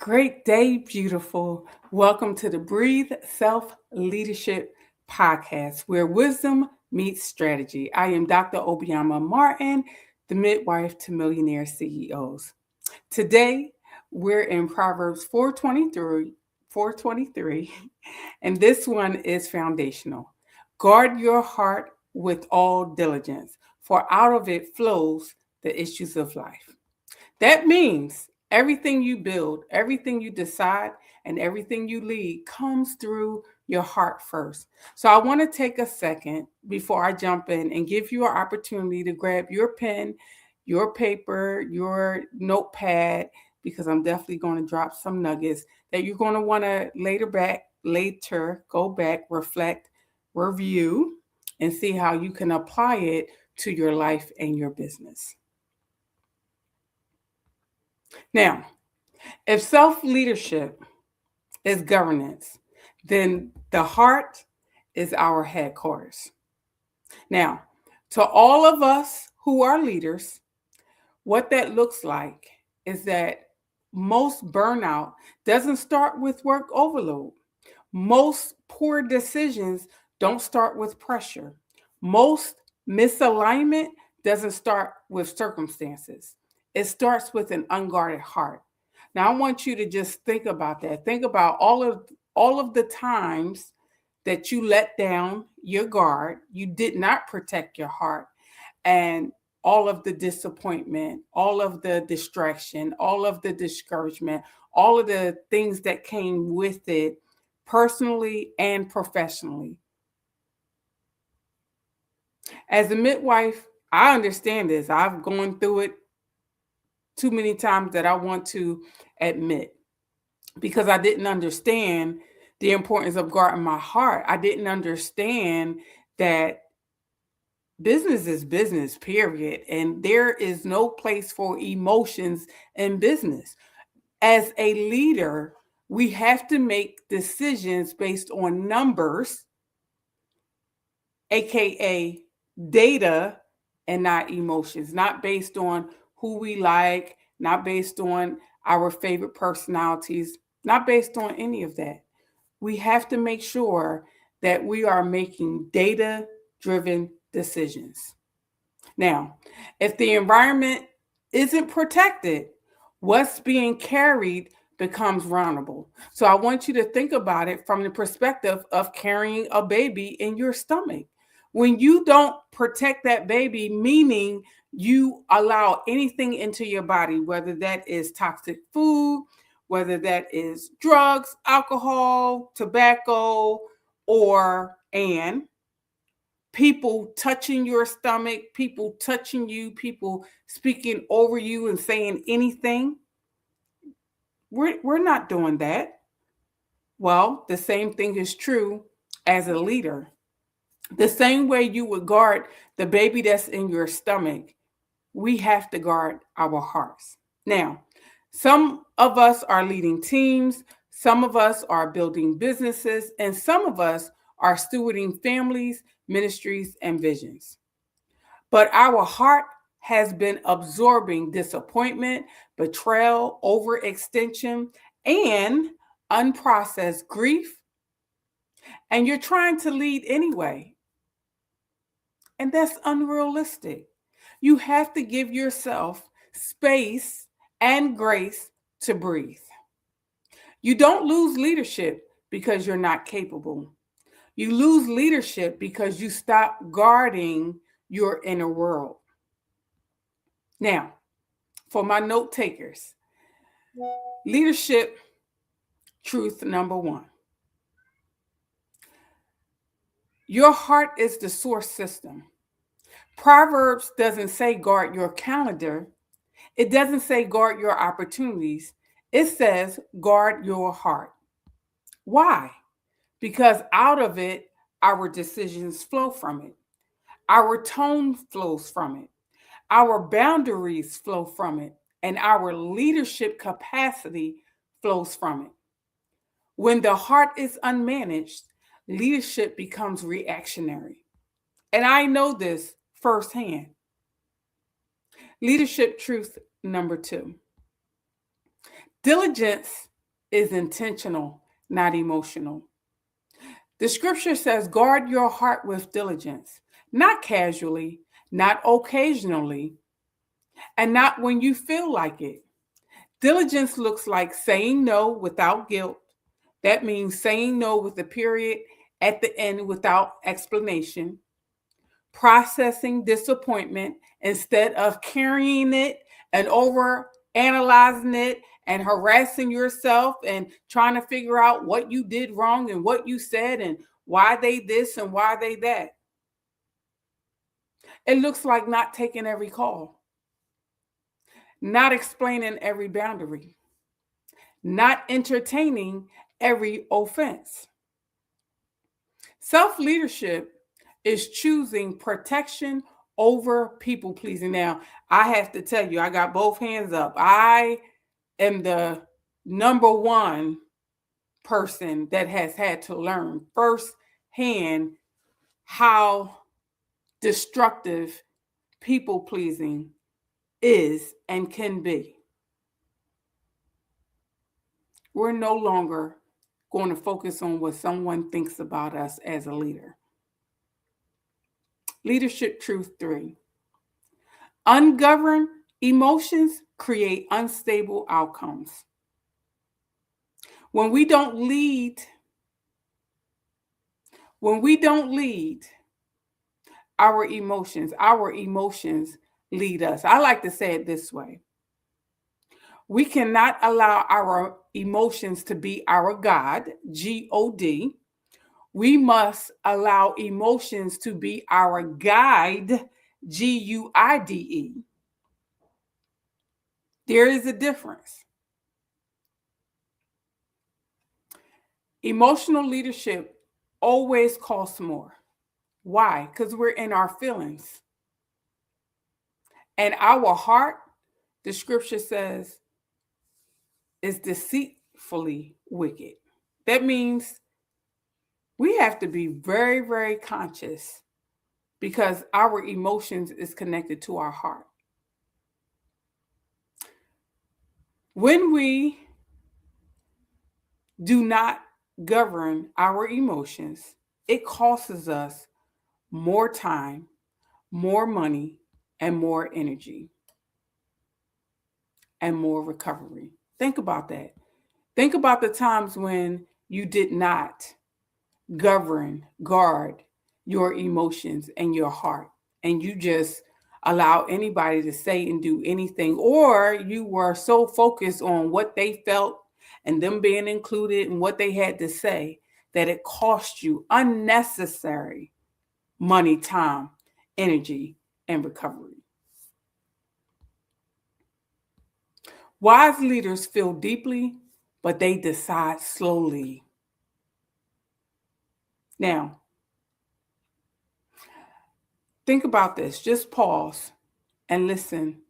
Great day, beautiful. Welcome to the Breathe Self Leadership Podcast, where wisdom meets strategy. I am Dr. Obioma Martin, the midwife to millionaire CEOs. Today, we're in Proverbs 423, and this one is foundational. Guard your heart with all diligence, for out of it flows the issues of life. That means everything you build, everything you decide, and everything you lead comes through your heart first. So I want to take a second before I jump in and give you an opportunity to grab your pen, your paper, your notepad, because I'm definitely going to drop some nuggets that you're going to want to later go back, reflect, review, and see how you can apply it to your life and your business. Now, if self leadership is governance, then the heart is our headquarters. Now, to all of us who are leaders, what that looks like is that most burnout doesn't start with work overload. Most poor decisions don't start with pressure. Most misalignment doesn't start with circumstances. It starts with an unguarded heart. Now I want you to just think about that. Think about all of the times that you let down your guard, you did not protect your heart, and all of the disappointment, all of the distraction, all of the discouragement, all of the things that came with it personally and professionally. As a midwife, I understand this. I've gone through it too many times that I want to admit because I didn't understand the importance of guarding my heart. I didn't understand that business is business, period. And there is no place for emotions in business. As a leader, we have to make decisions based on numbers, AKA data, and not emotions, not based on who we like, not based on our favorite personalities, not based on any of that. We have to make sure that we are making data driven decisions. Now, if the environment isn't protected, what's being carried becomes vulnerable. So I want you to think about it from the perspective of carrying a baby in your stomach. When you don't protect that baby, meaning you allow anything into your body, whether that is toxic food, whether that is drugs, alcohol, tobacco, and people touching your stomach, people touching you, people speaking over you and saying anything. We're not doing that. Well, the same thing is true as a leader. The same way you would guard the baby that's in your stomach, we have to guard our hearts. Now, some of us are leading teams, some of us are building businesses, and some of us are stewarding families, ministries, and visions. But our heart has been absorbing disappointment, betrayal, overextension, and unprocessed grief. And you're trying to lead anyway. And that's unrealistic. You have to give yourself space and grace to breathe. You don't lose leadership because you're not capable. You lose leadership because you stop guarding your inner world. Now, for my note takers, leadership truth number one. Your heart is the source system. Proverbs doesn't say guard your calendar. It doesn't say guard your opportunities. It says guard your heart. Why? Because out of it, our decisions flow from it. Our tone flows from it. Our boundaries flow from it. And our leadership capacity flows from it. When the heart is unmanaged, leadership becomes reactionary. And I know this firsthand. Leadership truth number two. Diligence is intentional, not emotional. The scripture says, guard your heart with diligence, not casually, not occasionally, and not when you feel like it. Diligence looks like saying no without guilt. That means saying no with a period at the end without explanation. Processing disappointment instead of carrying it and over analyzing it and harassing yourself and trying to figure out what you did wrong and what you said and why they this and why they that. It looks like not taking every call, not explaining every boundary, not entertaining every offense. Self leadership is choosing protection over people pleasing. Now, I have to tell you, I got both hands up. I am the number one person that has had to learn firsthand how destructive people pleasing is and can be. We're no longer going to focus on what someone thinks about us as a leader. Leadership truth 3. Ungoverned emotions create unstable outcomes. When we don't lead our emotions lead us. I like to say it this way. We cannot allow our emotions to be our God, G-O-D. We must allow emotions to be our guide, G-U-I-D-E. There is a difference. Emotional leadership always costs more. Why? Because we're in our feelings. And our heart, the scripture says, is deceitfully wicked. That means we have to be very, very conscious because our emotions is connected to our heart. When we do not govern our emotions, it costs us more time, more money, and more energy, and more recovery. Think about that. Think about the times when you did not guard your emotions and your heart, and you just allow anybody to say and do anything, or you were so focused on what they felt and them being included and what they had to say that it cost you unnecessary money, time, energy, and recovery. Wise leaders feel deeply, but they decide slowly. Now, think about this. Just pause and listen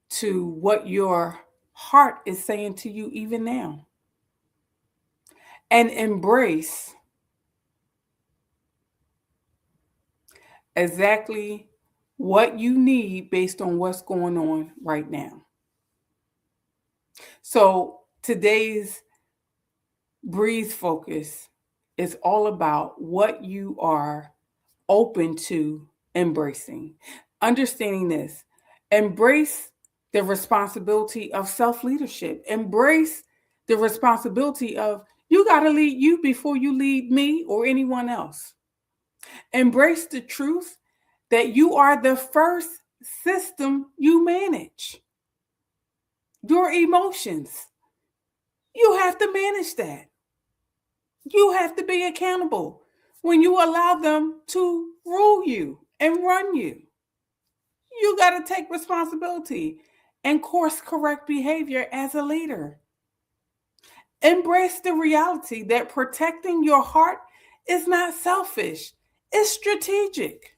to what your heart is saying to you even now. And embrace exactly what you need based on what's going on right now. So today's Breeze focus is all about what you are open to embracing. Understanding this, embrace the responsibility of self-leadership. Embrace the responsibility of you got to lead you before you lead me or anyone else. Embrace the truth that you are the first system you manage. Your emotions. You have to manage that. You have to be accountable when you allow them to rule you and run you. You got to take responsibility and course correct behavior as a leader. Embrace the reality that protecting your heart is not selfish, it's strategic.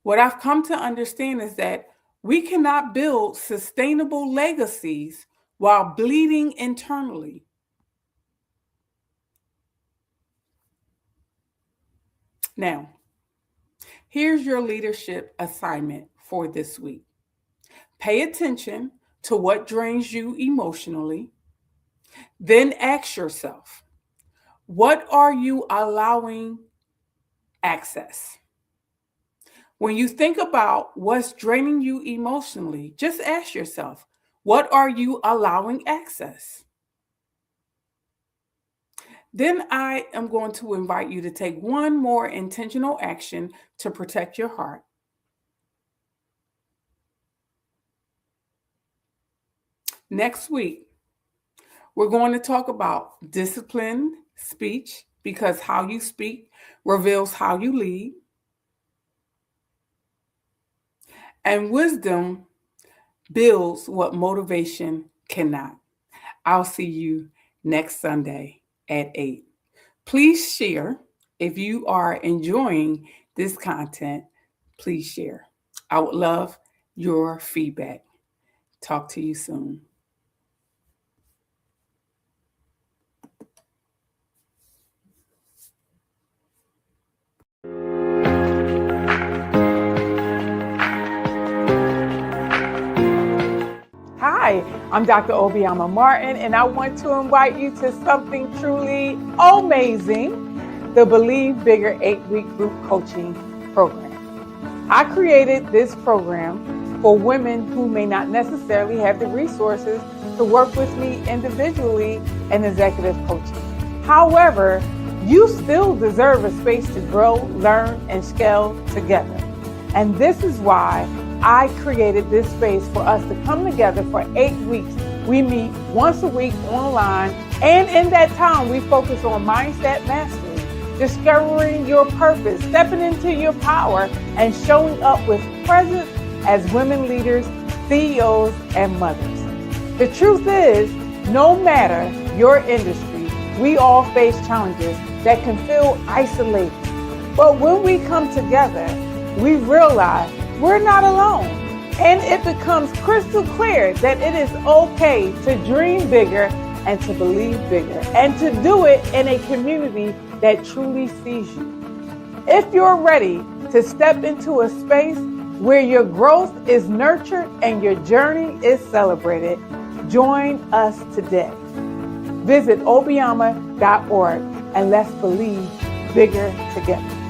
What I've come to understand is that we cannot build sustainable legacies while bleeding internally. Now, here's your leadership assignment for this week. Pay attention to what drains you emotionally. Then ask yourself, what are you allowing access? When you think about what's draining you emotionally, just ask yourself, what are you allowing access? Then I am going to invite you to take one more intentional action to protect your heart. Next week, we're going to talk about disciplined speech because how you speak reveals how you lead. And wisdom builds what motivation cannot. I'll see you next Sunday at 8. Please share. If you are enjoying this content, please share. I would love your feedback. Talk to you soon. Hi, I'm Dr. Obioma Martin, and I want to invite you to something truly amazing, the Believe Bigger 8-week group coaching program. I created this program for women who may not necessarily have the resources to work with me individually in executive coaching. However, you still deserve a space to grow, learn, and scale together. And this is why I created this space for us to come together for 8 weeks. We meet once a week online, and in that time, we focus on mindset mastery, discovering your purpose, stepping into your power, and showing up with presence as women leaders, CEOs, and mothers. The truth is, no matter your industry, we all face challenges that can feel isolating. But when we come together, we realize we're not alone. And it becomes crystal clear that it is okay to dream bigger and to believe bigger and to do it in a community that truly sees you. If you're ready to step into a space where your growth is nurtured and your journey is celebrated, join us today. Visit obioma.org and let's believe bigger together.